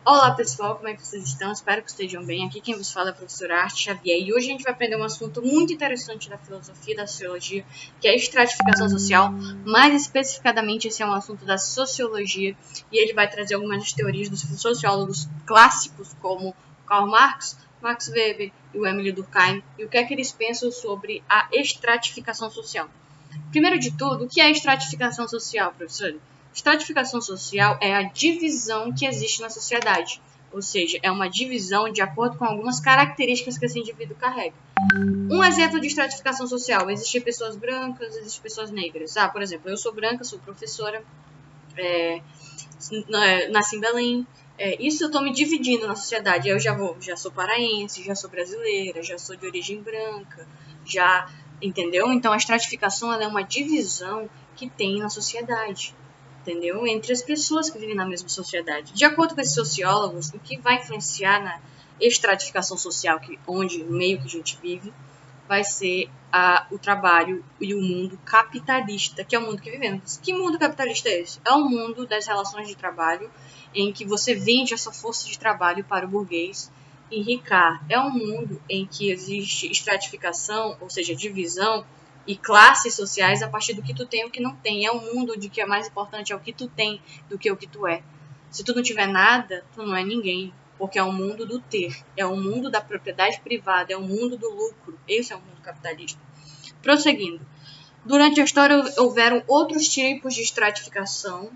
Olá pessoal, como é que vocês estão? Espero que estejam bem. Aqui quem vos fala é a professora Arte Xavier e hoje a gente vai aprender um assunto muito interessante da filosofia e da sociologia, que é a estratificação social. Mais especificadamente, esse é um assunto da sociologia e ele vai trazer algumas teorias dos sociólogos clássicos como Karl Marx, Max Weber e o Emile Durkheim e o que é que eles pensam sobre a estratificação social. Primeiro de tudo, o que é a estratificação social, professor? Estratificação social é a divisão que existe na sociedade, ou seja, é uma divisão de acordo com algumas características que esse indivíduo carrega. Um exemplo de estratificação social: existem pessoas brancas, existem pessoas negras. Por exemplo, eu sou branca, sou professora, nasci em Belém. Isso eu estou me dividindo na sociedade. Eu já sou paraense, já sou brasileira, já sou de origem branca, já entendeu? Então a estratificação ela é uma divisão que tem na sociedade, entendeu? Entre as pessoas que vivem na mesma sociedade. De acordo com esses sociólogos, o que vai influenciar na estratificação social, onde o meio que a gente vive, vai ser o trabalho e o mundo capitalista, que é o mundo que vivemos. Que mundo capitalista é esse? É o mundo das relações de trabalho, em que você vende a sua força de trabalho para o burguês enricar. É um mundo em que existe estratificação, ou seja, divisão e classes sociais a partir do que tu tem e o que não tem. É um mundo de que é mais importante é o que tu tem do que o que tu é. Se tu não tiver nada, tu não é ninguém, porque é o mundo do ter, é o mundo da propriedade privada, é o mundo do lucro. Esse é o mundo capitalista. Prosseguindo. Durante a história houveram outros tipos de estratificação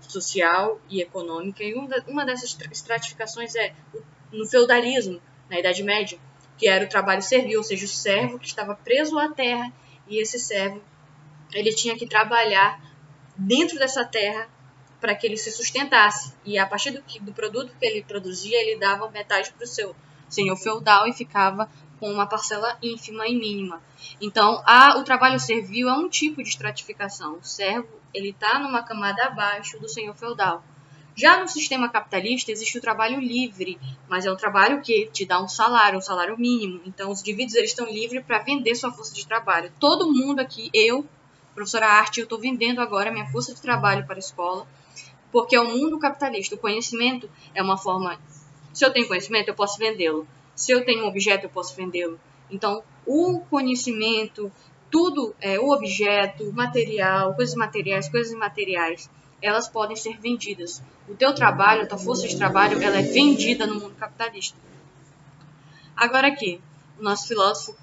social e econômica, e uma dessas estratificações é no feudalismo, na Idade Média, que era o trabalho servil, ou seja, o servo que estava preso à terra, e esse servo ele tinha que trabalhar dentro dessa terra para que ele se sustentasse. E a partir do produto que ele produzia, ele dava metade para o seu senhor feudal e ficava com uma parcela ínfima e mínima. Então, o trabalho servil é um tipo de estratificação. O servo ele está numa camada abaixo do senhor feudal. Já no sistema capitalista existe o trabalho livre, mas é o trabalho que te dá um salário mínimo. Então, os indivíduos eles estão livres para vender sua força de trabalho. Todo mundo aqui, eu, professora Arte, eu estou vendendo agora minha força de trabalho para a escola, porque é o mundo capitalista. O conhecimento é uma forma. Se eu tenho conhecimento, eu posso vendê-lo. Se eu tenho um objeto, eu posso vendê-lo. Então, o conhecimento, tudo, o objeto, material, coisas materiais, coisas imateriais, elas podem ser vendidas. O teu trabalho, a tua força de trabalho, ela é vendida no mundo capitalista. Agora aqui, o nosso filósofo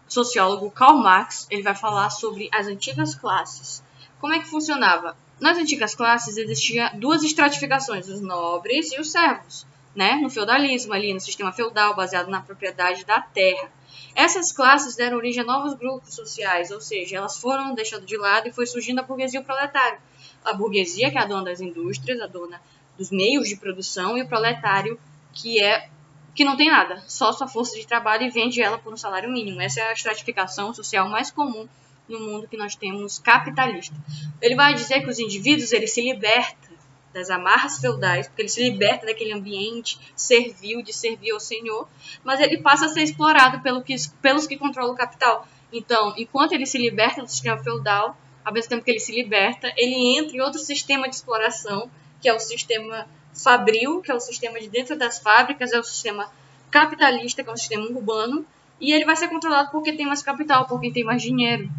sociólogo Karl Marx, ele vai falar sobre as antigas classes. Como é que funcionava? Nas antigas classes existiam duas estratificações, os nobres e os servos, né? No feudalismo, ali no sistema feudal, baseado na propriedade da terra. Essas classes deram origem a novos grupos sociais, ou seja, elas foram deixando de lado e foi surgindo a burguesia e o proletário. A burguesia, que é a dona das indústrias, a dona dos meios de produção, e o proletário, que não tem nada, só sua força de trabalho e vende ela por um salário mínimo. Essa é a estratificação social mais comum no mundo que nós temos capitalista. Ele vai dizer que os indivíduos eles se libertam das amarras feudais, porque ele se liberta daquele ambiente servil, de servir ao senhor, mas ele passa a ser explorado pelos que controlam o capital. Então, enquanto ele se liberta do sistema feudal, ao mesmo tempo que ele se liberta, ele entra em outro sistema de exploração, que é o sistema fabril, que é o sistema de dentro das fábricas, é o sistema capitalista, que é um sistema urbano, e ele vai ser controlado por quem tem mais capital, por quem tem mais dinheiro.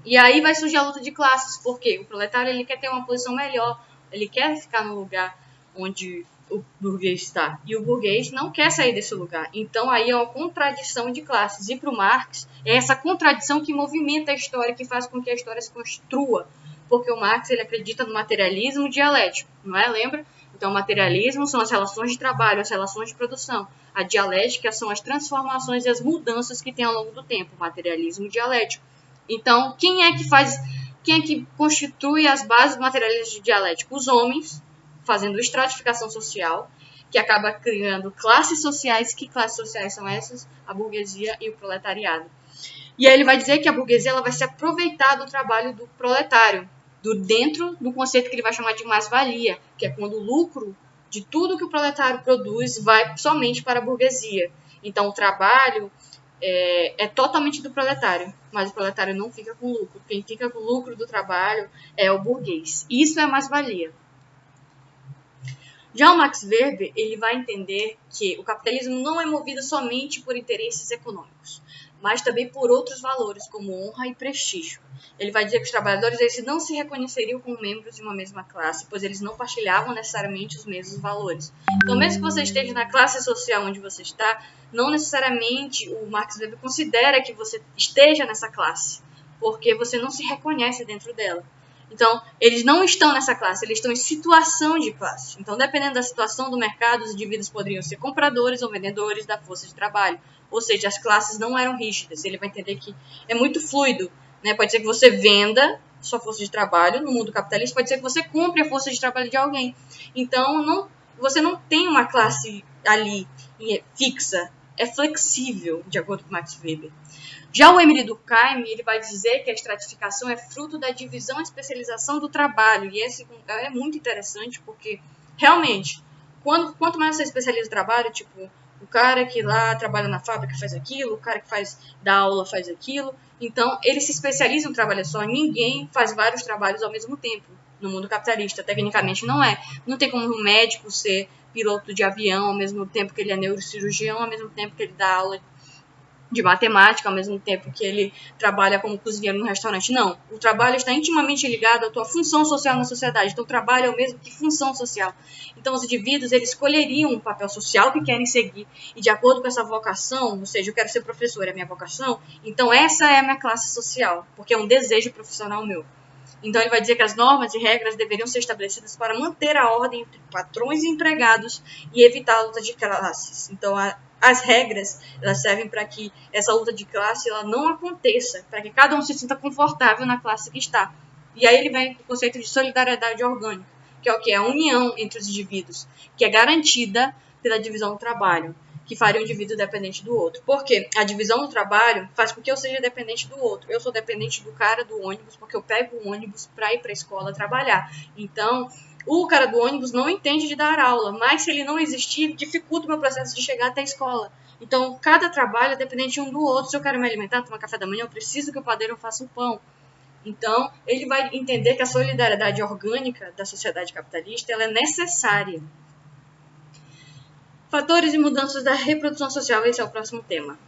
E aí vai surgir a luta de classes, porque o proletário ele quer ter uma posição melhor, ele quer ficar no lugar onde o burguês está, e o burguês não quer sair desse lugar. Então aí é uma contradição de classes, e para o Marx é essa contradição que movimenta a história, que faz com que a história se construa, porque o Marx ele acredita no materialismo dialético, não é? Lembra? Então, o materialismo são as relações de trabalho, as relações de produção. A dialética são as transformações e as mudanças que tem ao longo do tempo. O materialismo dialético. Então, quem é que constitui as bases do materialismo dialético? Os homens, fazendo estratificação social, que acaba criando classes sociais. Que classes sociais são essas? A burguesia e o proletariado. E aí ele vai dizer que a burguesia ela vai se aproveitar do trabalho do proletário, dentro do conceito que ele vai chamar de mais-valia, que é quando o lucro de tudo que o proletário produz vai somente para a burguesia. Então, o trabalho é totalmente do proletário, mas o proletário não fica com lucro. Quem fica com lucro do trabalho é o burguês. Isso é mais-valia. Já o Max Weber, ele vai entender que o capitalismo não é movido somente por interesses econômicos, mas também por outros valores, como honra e prestígio. Ele vai dizer que os trabalhadores eles não se reconheceriam como membros de uma mesma classe, pois eles não partilhavam necessariamente os mesmos valores. Então, mesmo que você esteja na classe social onde você está, não necessariamente o Max Weber considera que você esteja nessa classe, porque você não se reconhece dentro dela. Então, eles não estão nessa classe, eles estão em situação de classe. Então, dependendo da situação do mercado, os indivíduos poderiam ser compradores ou vendedores da força de trabalho. Ou seja, as classes não eram rígidas. Ele vai entender que é muito fluido, né? Pode ser que você venda sua força de trabalho no mundo capitalista, pode ser que você compre a força de trabalho de alguém. Então, você não tem uma classe ali fixa, é flexível, de acordo com Max Weber. Já o Emile Durkheim, ele vai dizer que a estratificação é fruto da divisão e especialização do trabalho. E esse é muito interessante porque, realmente, quanto mais você especializa o trabalho, tipo, o cara que lá trabalha na fábrica faz aquilo, o cara que dá aula faz aquilo. Então, ele se especializa em um trabalho só. Ninguém faz vários trabalhos ao mesmo tempo no mundo capitalista. Tecnicamente, não é. Não tem como um médico ser piloto de avião ao mesmo tempo que ele é neurocirurgião, ao mesmo tempo que ele dá aula de matemática, ao mesmo tempo que ele trabalha como cozinheiro no restaurante. Não, o trabalho está intimamente ligado à tua função social na sociedade. Então, o trabalho é o mesmo que função social. Então, os indivíduos, eles escolheriam um papel social que querem seguir. E de acordo com essa vocação, ou seja, eu quero ser professor, é a minha vocação, então essa é a minha classe social, porque é um desejo profissional meu. Então, ele vai dizer que as normas e regras deveriam ser estabelecidas para manter a ordem entre patrões e empregados e evitar a luta de classes. Então, as regras elas servem para que essa luta de classe ela não aconteça, para que cada um se sinta confortável na classe que está. E aí ele vem com o conceito de solidariedade orgânica, que é o que? A união entre os indivíduos, que é garantida pela divisão do trabalho, que faria um indivíduo dependente do outro. Porque a divisão do trabalho faz com que eu seja dependente do outro. Eu sou dependente do cara do ônibus, porque eu pego o ônibus para ir para a escola trabalhar. Então, o cara do ônibus não entende de dar aula, mas se ele não existir, dificulta o meu processo de chegar até a escola. Então, cada trabalho é dependente um do outro. Se eu quero me alimentar, tomar café da manhã, eu preciso que o padeiro faça o pão. Então, ele vai entender que a solidariedade orgânica da sociedade capitalista ela é necessária. Fatores e mudanças da reprodução social, esse é o próximo tema.